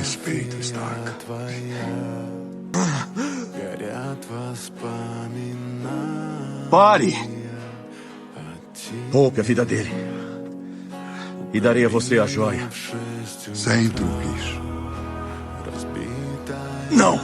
respeito, Stark. Pare! Poupe a vida dele. E darei a você a joia. Sem truques. Não!